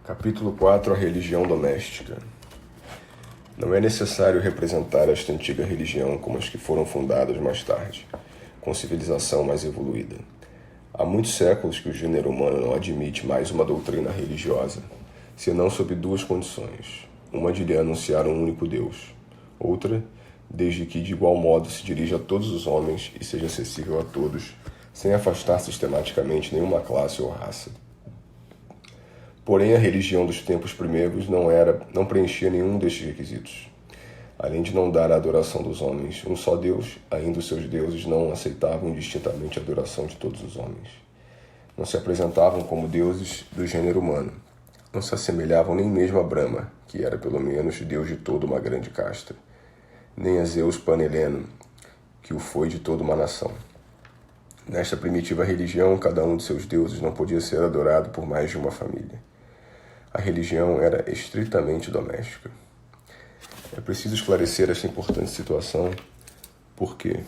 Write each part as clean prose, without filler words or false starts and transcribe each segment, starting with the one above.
Capítulo 4. A religião doméstica. Não é necessário representar esta antiga religião como as que foram fundadas mais tarde, com civilização mais evoluída. Há muitos séculos que o gênero humano não admite mais uma doutrina religiosa, senão sob duas condições. Uma de lhe anunciar um único Deus. Outra, desde que de igual modo se dirija a todos os homens e seja acessível a todos, sem afastar sistematicamente nenhuma classe ou raça. Porém, a religião dos tempos primeiros não preenchia nenhum destes requisitos. Além de não dar à adoração dos homens um só Deus, ainda os seus deuses não aceitavam indistintamente a adoração de todos os homens. Não se apresentavam como deuses do gênero humano. Não se assemelhavam nem mesmo a Brahma, que era pelo menos Deus de toda uma grande casta, nem a Zeus Pan-Heleno, que o foi de toda uma nação. Nesta primitiva religião, cada um de seus deuses não podia ser adorado por mais de uma família. A religião era estritamente doméstica. É preciso esclarecer esta importante situação, porque,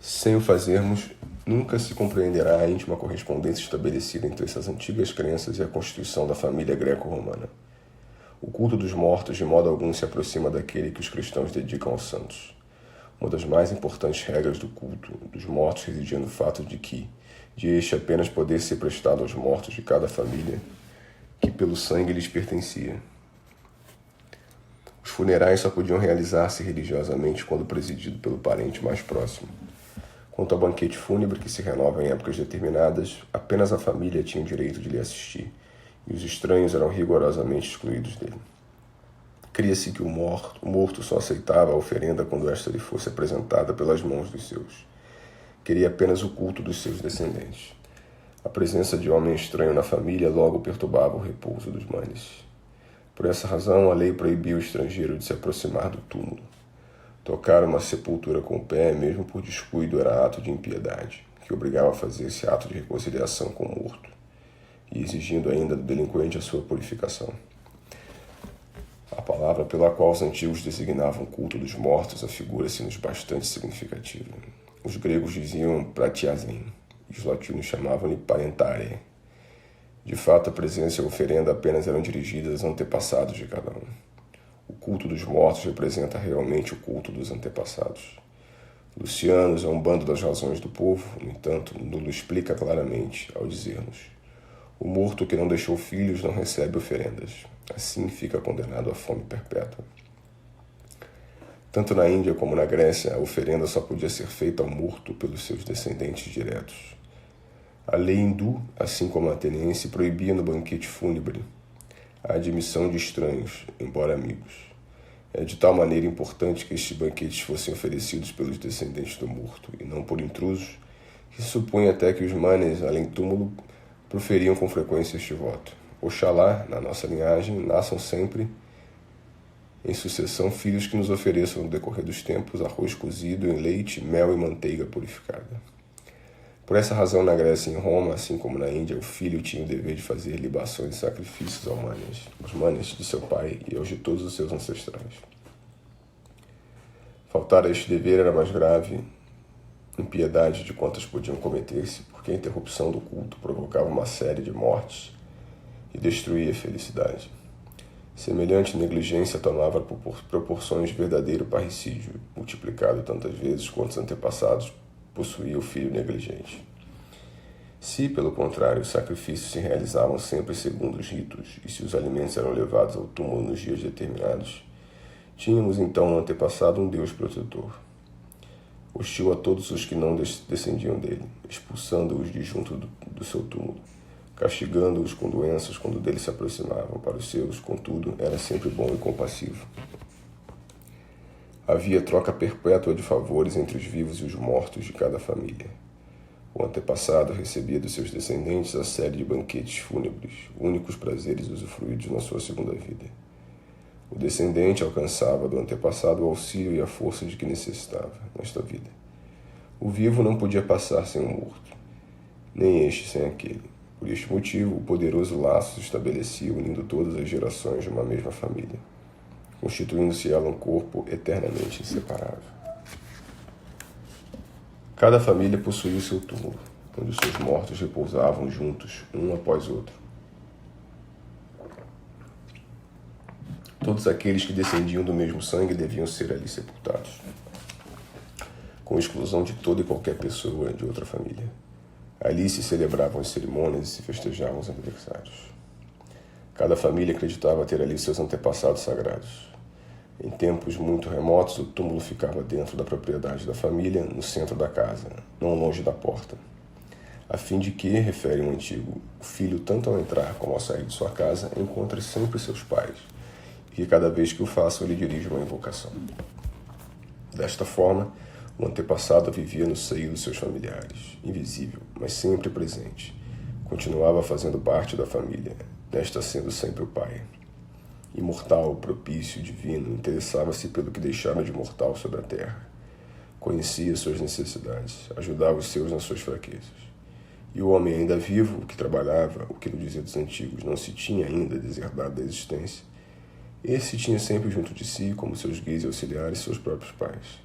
sem o fazermos, nunca se compreenderá a íntima correspondência estabelecida entre essas antigas crenças e a constituição da família greco-romana. O culto dos mortos de modo algum se aproxima daquele que os cristãos dedicam aos santos. Uma das mais importantes regras do culto dos mortos residia no fato de este apenas poder ser prestado aos mortos de cada família que pelo sangue lhes pertencia. Os funerais só podiam realizar-se religiosamente quando presidido pelo parente mais próximo. Quanto ao banquete fúnebre, que se renova em épocas determinadas, apenas a família tinha o direito de lhe assistir, e os estranhos eram rigorosamente excluídos dele. Cria-se que o morto só aceitava a oferenda quando esta lhe fosse apresentada pelas mãos dos seus. Queria apenas o culto dos seus descendentes. A presença de homem estranho na família logo perturbava o repouso dos manes. Por essa razão, a lei proibia o estrangeiro de se aproximar do túmulo. Tocar uma sepultura com o pé, mesmo por descuido, era ato de impiedade, que obrigava a fazer esse ato de reconciliação com o morto, e exigindo ainda do delinquente a sua purificação. A palavra pela qual os antigos designavam o culto dos mortos afigura-se-nos bastante significativa. Os gregos diziam pratiazen, e os latinos chamavam-lhe parentare. De fato, a presença e a oferenda apenas eram dirigidas aos antepassados de cada um. O culto dos mortos representa realmente o culto dos antepassados. Lucianos é um bando das razões do povo, no entanto, nulo explica claramente ao dizer-nos: o morto que não deixou filhos não recebe oferendas. Assim fica condenado à fome perpétua. Tanto na Índia como na Grécia, a oferenda só podia ser feita ao morto pelos seus descendentes diretos. A lei hindu, assim como a ateniense, proibia no banquete fúnebre a admissão de estranhos, embora amigos. É de tal maneira importante que estes banquetes fossem oferecidos pelos descendentes do morto, e não por intrusos, que se supõe até que os manes, além do túmulo, proferiam com frequência este voto: Oxalá, na nossa linhagem, nasçam sempre, em sucessão, filhos que nos ofereçam, no decorrer dos tempos, arroz cozido em leite, mel e manteiga purificada. Por essa razão, na Grécia e em Roma, assim como na Índia, o filho tinha o dever de fazer libações e sacrifícios aos manes de seu pai e aos de todos os seus ancestrais. Faltar a este dever era mais grave impiedade de quantas podiam cometer-se, porque a interrupção do culto provocava uma série de mortes e destruía a felicidade. Semelhante negligência tomava proporções de verdadeiro parricídio, multiplicado tantas vezes quanto os antepassados possuía o filho negligente. Se, pelo contrário, os sacrifícios se realizavam sempre segundo os ritos, e se os alimentos eram levados ao túmulo nos dias determinados, tínhamos então no antepassado um Deus protetor, hostil a todos os que não descendiam dele, expulsando-os de junto do seu túmulo, castigando-os com doenças quando dele se aproximavam. Para os seus, contudo, era sempre bom e compassivo. Havia troca perpétua de favores entre os vivos e os mortos de cada família. O antepassado recebia dos seus descendentes a série de banquetes fúnebres, únicos prazeres usufruídos na sua segunda vida. O descendente alcançava do antepassado o auxílio e a força de que necessitava nesta vida. O vivo não podia passar sem o morto, nem este sem aquele. Por este motivo, o poderoso laço se estabelecia unindo todas as gerações de uma mesma família, constituindo-se ela um corpo eternamente inseparável. Cada família possuía o seu túmulo, onde os seus mortos repousavam juntos, um após outro. Todos aqueles que descendiam do mesmo sangue deviam ser ali sepultados, com exclusão de toda e qualquer pessoa de outra família. Ali se celebravam as cerimônias e se festejavam os aniversários. Cada família acreditava ter ali seus antepassados sagrados. Em tempos muito remotos, o túmulo ficava dentro da propriedade da família, no centro da casa, não longe da porta, a fim de que, refere um antigo, o filho, tanto ao entrar como ao sair de sua casa, encontre sempre seus pais, e que cada vez que o façam, ele dirija uma invocação. Desta forma, o antepassado vivia no seio dos seus familiares, invisível, mas sempre presente. Continuava fazendo parte da família, desta sendo sempre o pai. Imortal, propício, divino, interessava-se pelo que deixara de mortal sobre a terra. Conhecia suas necessidades, ajudava os seus nas suas fraquezas. E o homem ainda vivo, o que trabalhava, o que no dizer dos antigos não se tinha ainda deserdado da existência, esse tinha sempre junto de si, como seus guias e auxiliares, seus próprios pais.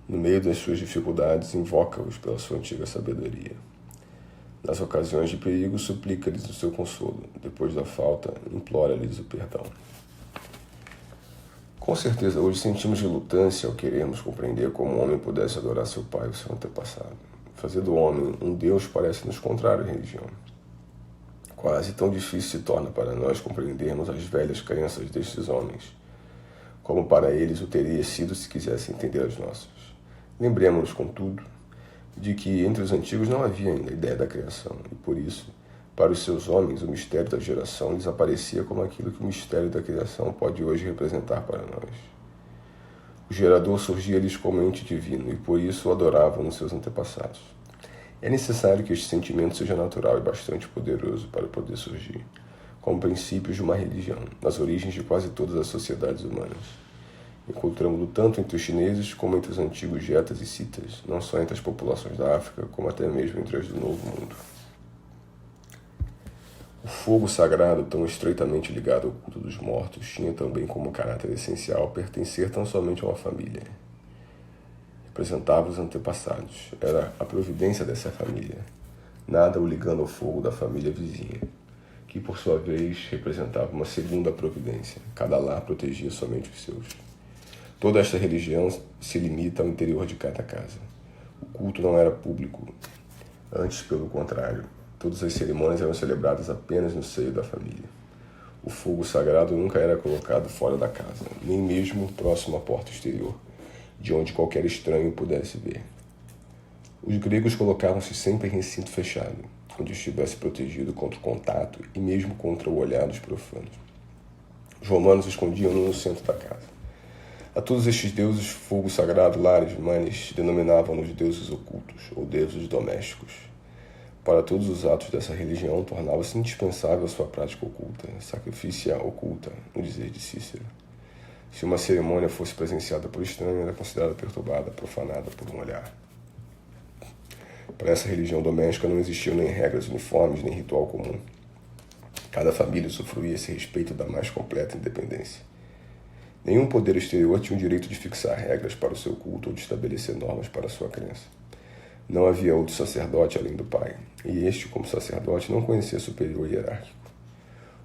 No meio das suas dificuldades, invoca-os pela sua antiga sabedoria. Nas ocasiões de perigo, suplica-lhes o seu consolo. Depois da falta, implora-lhes o perdão. Com certeza, hoje sentimos relutância ao querermos compreender como o homem pudesse adorar seu pai ou seu antepassado. Fazer do homem um Deus parece-nos contrário à religião. Quase tão difícil se torna para nós compreendermos as velhas crenças destes homens, como para eles o teria sido se quisessem entender as nossas. Lembremos-nos, contudo, de que entre os antigos não havia ainda a ideia da criação, e por isso, para os seus homens, o mistério da geração lhes aparecia como aquilo que o mistério da criação pode hoje representar para nós. O gerador surgia-lhes como ente divino, e por isso o adoravam nos seus antepassados. É necessário que este sentimento seja natural e bastante poderoso para poder surgir, como princípios de uma religião, nas origens de quase todas as sociedades humanas. Encontramos-lo tanto entre os chineses como entre os antigos getas e citas, não só entre as populações da África, como até mesmo entre as do Novo Mundo. O fogo sagrado, tão estreitamente ligado ao culto dos mortos, tinha também como caráter essencial pertencer tão somente a uma família. Representava os antepassados, era a providência dessa família, nada o ligando ao fogo da família vizinha, que por sua vez representava uma segunda providência, cada lar protegia somente os seus. Toda esta religião se limita ao interior de cada casa. O culto não era público, antes pelo contrário, todas as cerimônias eram celebradas apenas no seio da família. O fogo sagrado nunca era colocado fora da casa, nem mesmo próximo à porta exterior, de onde qualquer estranho pudesse ver. Os gregos colocavam-se sempre em recinto fechado, onde estivesse protegido contra o contato e mesmo contra o olhar dos profanos. Os romanos escondiam-no no centro da casa. A todos estes deuses, fogo sagrado, lares, manes, denominavam-nos deuses ocultos ou deuses domésticos. Para todos os atos dessa religião, tornava-se indispensável a sua prática oculta, sacrifícia oculta, no dizer de Cícero. Se uma cerimônia fosse presenciada por estranho, era considerada perturbada, profanada por um olhar. Para essa religião doméstica não existiam nem regras uniformes, nem ritual comum. Cada família usufruía esse respeito da mais completa independência. Nenhum poder exterior tinha o direito de fixar regras para o seu culto ou de estabelecer normas para a sua crença. Não havia outro sacerdote além do pai, e este, como sacerdote, não conhecia superior hierárquico.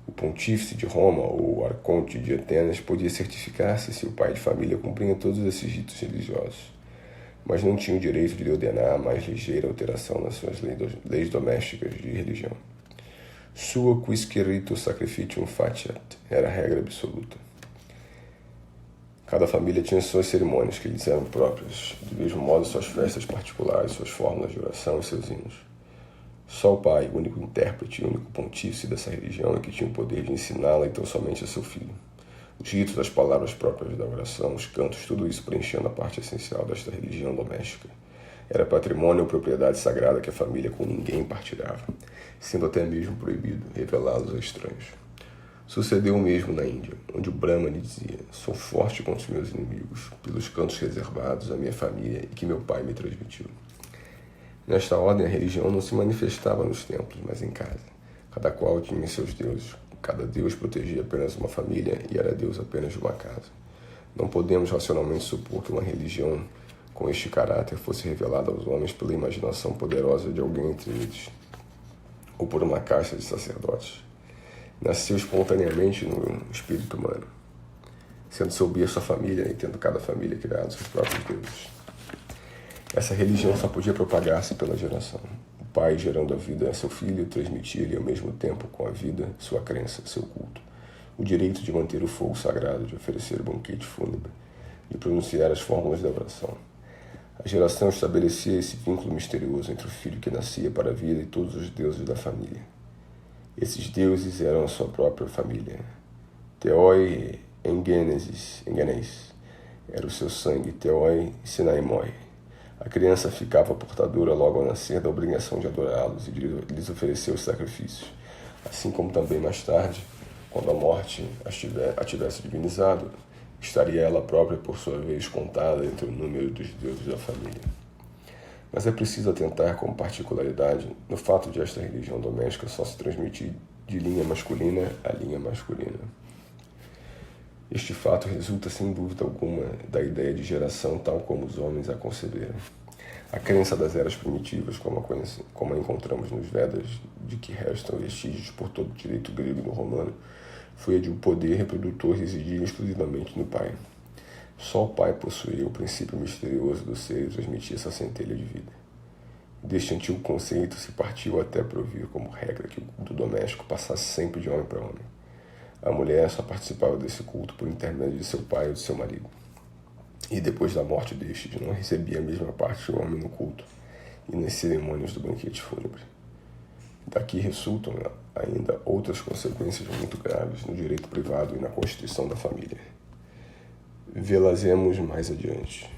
O pontífice de Roma ou o arconte de Atenas podia certificar-se se o pai de família cumpria todos esses ritos religiosos, mas não tinha o direito de ordenar a mais ligeira alteração nas suas leis domésticas de religião. Sua quisque rito sacrificium faciat era a regra absoluta. Cada família tinha suas cerimônias que lhes eram próprias, do mesmo modo suas festas particulares, suas fórmulas de oração e seus hinos. Só o pai, o único intérprete e o único pontífice dessa religião, é que tinha o poder de ensiná-la então somente a seu filho. Os ritos, as palavras próprias da oração, os cantos, tudo isso preenchendo a parte essencial desta religião doméstica. Era patrimônio ou propriedade sagrada que a família com ninguém partilhava, sendo até mesmo proibido revelá-los a estranhos. Sucedeu o mesmo na Índia, onde o Brahma lhe dizia: sou forte contra os meus inimigos, pelos cantos reservados à minha família e que meu pai me transmitiu. Nesta ordem, a religião não se manifestava nos templos, mas em casa. Cada qual tinha seus deuses. Cada deus protegia apenas uma família e era deus apenas de uma casa. Não podemos racionalmente supor que uma religião com este caráter fosse revelada aos homens pela imaginação poderosa de alguém entre eles, ou por uma casta de sacerdotes. Nasceu espontaneamente no espírito humano. sendo seu berço a família e tendo cada família criado seus próprios deuses. Essa religião só podia propagar-se pela geração. O pai, gerando a vida a seu filho, transmitia-lhe ao mesmo tempo com a vida sua crença, seu culto, o direito de manter o fogo sagrado, de oferecer o banquete fúnebre, de pronunciar as fórmulas da oração. A geração estabelecia esse vínculo misterioso entre o filho que nascia para a vida e todos os deuses da família. Esses deuses eram a sua própria família. Theoi Engenesis era o seu sangue, Theoi Sinaimoi. A criança ficava portadora logo ao nascer da obrigação de adorá-los e de lhes oferecer os sacrifícios, assim como também mais tarde, quando a morte a tivesse divinizado, estaria ela própria, por sua vez, contada entre o número dos deuses da família. Mas é preciso atentar como particularidade no fato de esta religião doméstica só se transmitir de linha masculina a linha masculina. Este fato resulta, sem dúvida alguma, da ideia de geração tal como os homens a conceberam. A crença das eras primitivas, como a encontramos nos Vedas, de que restam vestígios por todo o direito grego e no romano, foi a de um poder reprodutor residir exclusivamente no pai. Só o pai possuía o princípio misterioso do ser e transmitia essa centelha de vida. Deste antigo conceito se partiu até provir como regra que o culto doméstico passasse sempre de homem para homem. A mulher só participava desse culto por intermédio de seu pai ou de seu marido. E depois da morte destes, não recebia a mesma parte do homem no culto e nas cerimônias do banquete fúnebre. Daqui resultam ainda outras consequências muito graves no direito privado e na constituição da família. Vê-las-emos mais adiante.